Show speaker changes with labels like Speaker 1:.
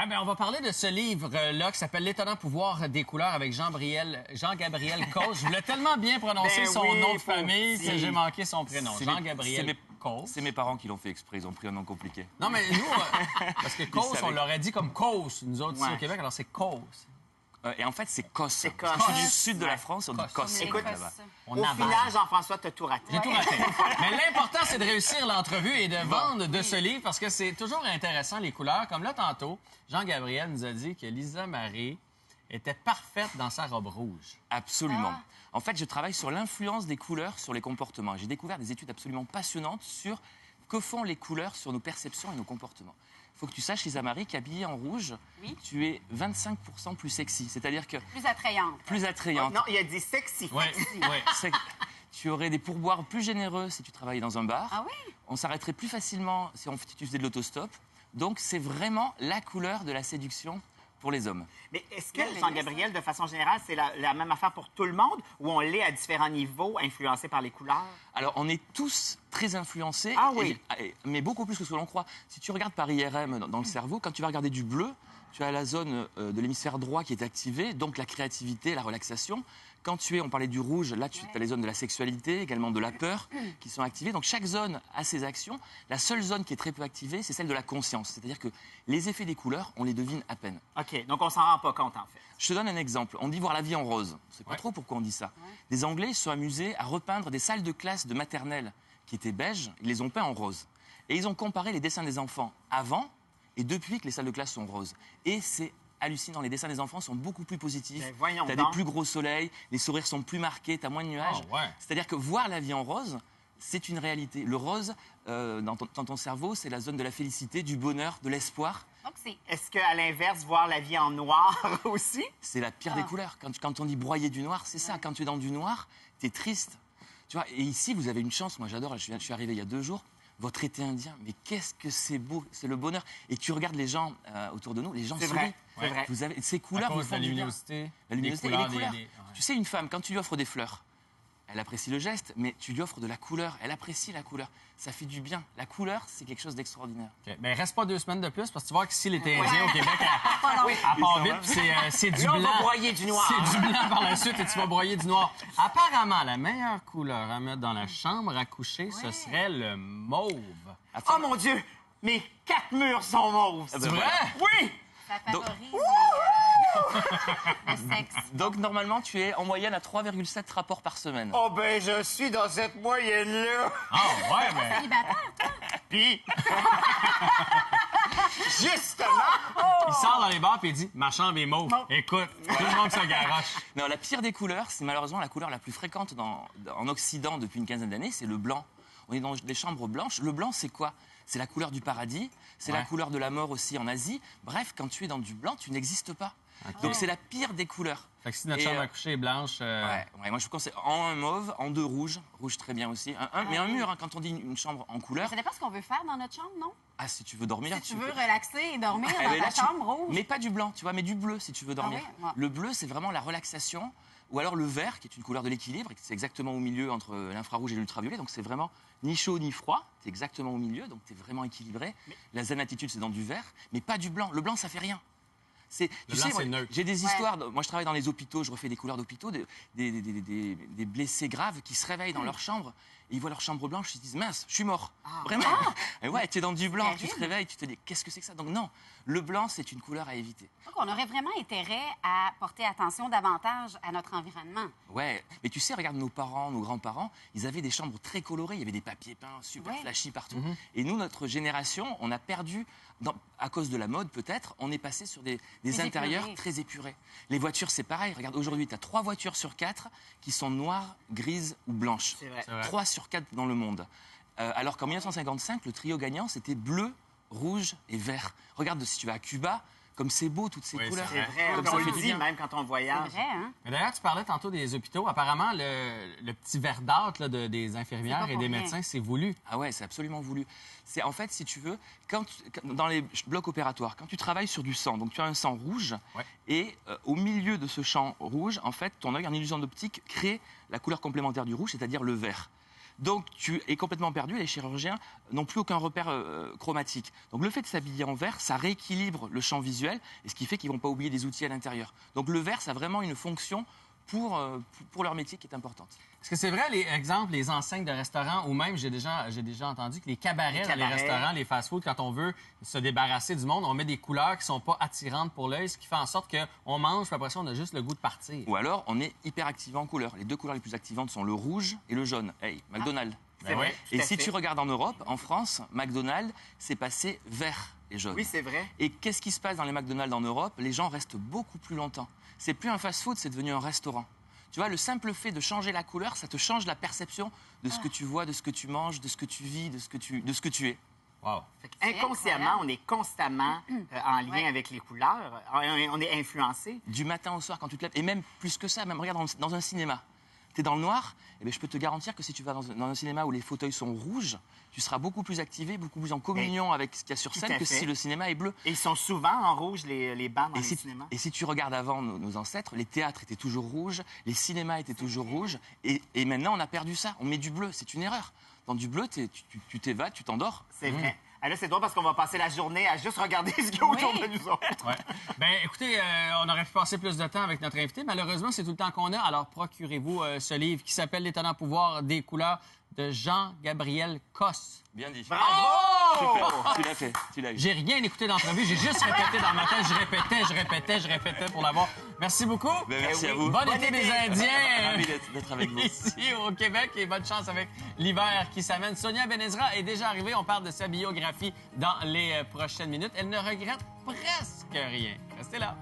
Speaker 1: Ah ben, on va parler de ce livre-là qui s'appelle L'étonnant pouvoir des couleurs avec Jean-Gabriel Cauze. Je voulais tellement bien prononcer son nom de famille que j'ai manqué son prénom. Jean-Gabriel Cauze.
Speaker 2: C'est mes parents qui l'ont fait exprès, ils ont pris un nom compliqué.
Speaker 1: Non, mais nous, parce que Cauze, on l'aurait dit comme Cauze, nous autres ici au Québec, alors c'est Cauze.
Speaker 2: Et en fait, c'est Cosse.
Speaker 3: C'est Cosse.
Speaker 2: Je suis du sud de la France, on dit Cosse.
Speaker 3: Écoute,
Speaker 2: là-bas.
Speaker 3: au final, Jean-François, t'as tout raté.
Speaker 1: J'ai tout raté. Mais l'important, c'est de réussir l'entrevue et de vendre de ce livre parce que c'est toujours intéressant, les couleurs. Comme là, tantôt, Jean-Gabriel nous a dit que Lisa Marie était parfaite dans sa robe rouge.
Speaker 2: Absolument. En fait, je travaille sur l'influence des couleurs sur les comportements. J'ai découvert des études absolument passionnantes sur que font les couleurs sur nos perceptions et nos comportements. Il faut que tu saches, Lisa Marie, qu'habillée en rouge, tu es 25% plus sexy. C'est-à-dire que...
Speaker 4: Plus attrayante.
Speaker 2: Plus attrayante.
Speaker 3: Non, il a dit sexy.
Speaker 1: Oui, oui.
Speaker 2: Tu aurais des pourboires plus généreux si tu travaillais dans un bar.
Speaker 4: Ah oui?
Speaker 2: On s'arrêterait plus facilement si tu faisais de l'autostop. Donc, c'est vraiment la couleur de la séduction pour les hommes.
Speaker 3: Mais est-ce que, Jean-Gabriel, de façon générale, c'est la même affaire pour tout le monde ou on l'est à différents niveaux, influencé par les couleurs?
Speaker 2: Alors, on est tous très influencés, mais beaucoup plus que ce que l'on croit. Si tu regardes par IRM dans le cerveau, quand tu vas regarder du bleu, tu as la zone de l'hémisphère droit qui est activée, donc la créativité, la relaxation. Quand on parlait du rouge, là, tu as les zones de la sexualité, également de la peur, qui sont activées. Donc, chaque zone a ses actions. La seule zone qui est très peu activée, c'est celle de la conscience. C'est-à-dire que les effets des couleurs, on les devine à peine.
Speaker 3: OK, donc on s'en rend pas compte, en fait.
Speaker 2: Je te donne un exemple. On dit voir la vie en rose. Je ne sais pas trop pourquoi on dit ça. Des Anglais se sont amusés à repeindre des salles de classe de maternelle qui étaient beiges. Ils les ont peints en rose. Et ils ont comparé les dessins des enfants avant et depuis que les salles de classe sont roses. Et c'est hallucinant. Les dessins des enfants sont beaucoup plus positifs. Tu as des plus gros soleils, les sourires sont plus marqués, tu as moins de nuages. C'est-à-dire que voir la vie en rose, c'est une réalité. Le rose, dans ton cerveau, c'est la zone de la félicité, du bonheur, de l'espoir.
Speaker 3: Est-ce qu'à l'inverse, voir la vie en noir aussi?
Speaker 2: C'est la pire des couleurs. Quand on dit broyer du noir, c'est ça. Quand tu es dans du noir, tu es triste. Tu vois, et ici, vous avez une chance. Moi, j'adore. Je suis arrivé il y a 2 jours. Votre été indien, mais qu'est-ce que c'est beau, c'est le bonheur. Et tu regardes les gens autour de nous, les gens sourient.
Speaker 3: C'est vrai.
Speaker 2: Vous avez ces couleurs, vous font
Speaker 1: la
Speaker 2: du bien.
Speaker 1: luminosité,
Speaker 2: La luminosité et les couleurs.
Speaker 1: Ouais.
Speaker 2: Tu sais, une femme, quand tu lui offres des fleurs, elle apprécie le geste, mais tu lui offres de la couleur, elle apprécie la couleur. Ça fait du bien. La couleur, c'est quelque chose d'extraordinaire.
Speaker 1: Okay. Mais reste pas 2 semaines de plus, parce que tu vois qu'ici, l'été indien au Québec, à part vite, puis c'est du
Speaker 3: là,
Speaker 1: blanc.
Speaker 3: on va broyer du noir.
Speaker 1: C'est du blanc par la suite et tu vas broyer du noir. Apparemment, la meilleure couleur à mettre dans la chambre à coucher, ce serait le mauve.
Speaker 3: Oh mon Dieu! Mes 4 murs sont mauves.
Speaker 1: C'est vrai?
Speaker 3: Oui!
Speaker 4: Ça favorise le sexe.
Speaker 2: Donc, normalement, tu es en moyenne à 3,7 rapports par semaine.
Speaker 3: Oh ben, je suis dans cette moyenne-là.
Speaker 1: Ah ouais, mais...
Speaker 4: Célibataire, toi?
Speaker 3: Puis... Justement!
Speaker 1: Il sort dans les bars et il dit « Ma chambre est mauve. » Écoute, tout le monde se garoche.
Speaker 2: Non, la pire des couleurs, c'est malheureusement la couleur la plus fréquente en Occident depuis une quinzaine d'années, c'est le blanc. On est dans des chambres blanches. Le blanc, c'est quoi? C'est la couleur du paradis, c'est la couleur de la mort aussi en Asie. Bref, quand tu es dans du blanc, tu n'existes pas. Donc, c'est la pire des couleurs.
Speaker 1: Fait que si notre chambre à coucher est blanche...
Speaker 2: moi, je vous conseille en un mauve, en 2 rouges. Rouge, très bien aussi. Mais un mur, quand on dit une chambre en couleur...
Speaker 4: Ça dépend ce qu'on veut faire dans notre chambre, non?
Speaker 2: Ah, si tu veux dormir...
Speaker 4: Si tu veux relaxer et dormir dans ta chambre rouge.
Speaker 2: Mais pas du blanc, tu vois, mais du bleu, si tu veux dormir.
Speaker 4: Ouais.
Speaker 2: Le bleu, c'est vraiment la relaxation. Ou alors le vert, qui est une couleur de l'équilibre, c'est exactement au milieu entre l'infrarouge et l'ultraviolet. Donc, c'est vraiment ni chaud ni froid. C'est exactement au milieu, donc tu es vraiment équilibré. La zen attitude, c'est dans du vert, mais pas du blanc. Le blanc, ça fait rien. Tu sais, j'ai des histoires. Moi, je travaille dans les hôpitaux, je refais des couleurs d'hôpitaux, des blessés graves qui se réveillent dans leur chambre et ils voient leur chambre blanche, ils se disent mince, je suis mort. Vraiment. Et ouais, tu es dans du blanc, tu te réveilles, tu te dis qu'est-ce que c'est que ça? Donc non, le blanc, c'est une couleur à éviter.
Speaker 4: Donc, on aurait vraiment intérêt à porter attention davantage à notre environnement.
Speaker 2: Ouais, mais tu sais, regarde nos parents, nos grands-parents, ils avaient des chambres très colorées, il y avait des papiers peints super flashy partout. Et nous, notre génération, on a perdu, à cause de la mode peut-être, on est passé sur des intérieurs très épurés. Les voitures, c'est pareil. Regarde, aujourd'hui, tu as 3 voitures sur 4 qui sont noires, grises ou blanches.
Speaker 3: C'est vrai.
Speaker 2: 3 sur 4 dans le monde. Alors qu'en 1955, le trio gagnant, c'était bleu, rouge et vert. Regarde, si tu vas à Cuba, comme c'est beau, toutes ces couleurs.
Speaker 3: C'est vrai,
Speaker 2: Comme
Speaker 3: on
Speaker 2: ça
Speaker 3: le
Speaker 2: fait du
Speaker 3: dit
Speaker 2: bien.
Speaker 3: même quand on voyage.
Speaker 4: C'est vrai, hein?
Speaker 1: Mais d'ailleurs, tu parlais tantôt des hôpitaux. Apparemment, le petit verdâtre des infirmières et des médecins, c'est voulu.
Speaker 2: Ah ouais, c'est absolument voulu. C'est en fait, si tu veux, dans les blocs opératoires, quand tu travailles sur du sang, donc tu as un sang rouge, et au milieu de ce champ rouge, en fait, ton œil en illusion d'optique crée la couleur complémentaire du rouge, c'est-à-dire le vert. Donc, tu es complètement perdu. Les chirurgiens n'ont plus aucun repère chromatique. Donc, le fait de s'habiller en vert, ça rééquilibre le champ visuel, et ce qui fait qu'ils ne vont pas oublier des outils à l'intérieur. Donc, le vert, ça a vraiment une fonction pour leur métier qui est importante.
Speaker 1: Est-ce que c'est vrai, les enseignes de restaurants, ou même, j'ai déjà entendu que les cabarets dans les restaurants, les fast-food, quand on veut se débarrasser du monde, on met des couleurs qui sont pas attirantes pour l'œil, ce qui fait en sorte qu'on mange, puis après ça, on a juste le goût de partir.
Speaker 2: Ou alors, on est hyper activant en couleur. Les deux couleurs les plus activantes sont le rouge et le jaune. Hey, McDonald's.
Speaker 3: C'est vrai.
Speaker 2: Et si tu regardes en Europe, en France, McDonald's, c'est passé vert et jaune.
Speaker 3: Oui, c'est vrai.
Speaker 2: Et qu'est-ce qui se passe dans les McDonald's en Europe? Les gens restent beaucoup plus longtemps. C'est plus un fast-food, c'est devenu un restaurant. Tu vois, le simple fait de changer la couleur, ça te change la perception de ce que tu vois, de ce que tu manges, de ce que tu vis, de ce que tu es.
Speaker 1: Wow.
Speaker 3: Inconsciemment, on est constamment en lien avec les couleurs. On est influencé.
Speaker 2: Du matin au soir, quand tu te lèves, et même plus que ça, même regarde dans un cinéma. Tu es dans le noir, eh bien, je peux te garantir que si tu vas dans un cinéma où les fauteuils sont rouges, tu seras beaucoup plus activé, beaucoup plus en communion avec ce qu'il y a sur scène que si le cinéma est bleu.
Speaker 3: Et ils sont souvent en rouge, les bancs dans les cinémas.
Speaker 2: Et si tu regardes avant nos ancêtres, les théâtres étaient toujours rouges, les cinémas étaient toujours rouges, et maintenant on a perdu ça. On met du bleu, c'est une erreur. Dans du bleu, tu t'évades, tu t'endors.
Speaker 3: C'est vrai. Ah, là, c'est drôle parce qu'on va passer la journée à juste regarder ce qu'il y a autour de nous autres.
Speaker 1: Ouais. Ben, écoutez, on aurait pu passer plus de temps avec notre invité. Malheureusement, c'est tout le temps qu'on a. Alors, procurez-vous ce livre qui s'appelle L'étonnant pouvoir des couleurs de Jean-Gabriel Cosse.
Speaker 2: Bien dit.
Speaker 3: Bravo!
Speaker 2: Super, tu l'as fait, tu l'as eu.
Speaker 1: J'ai rien écouté d'entrevue, j'ai juste répété dans ma tête. Je répétais pour l'avoir. Merci beaucoup.
Speaker 2: Ben, merci à vous.
Speaker 1: Bon été des Indiens.
Speaker 2: Ravi d'être avec vous.
Speaker 1: Ici au Québec, et bonne chance avec l'hiver qui s'amène. Sonia Benezra est déjà arrivée. On parle de sa biographie dans les prochaines minutes. Elle ne regrette presque rien. Restez là.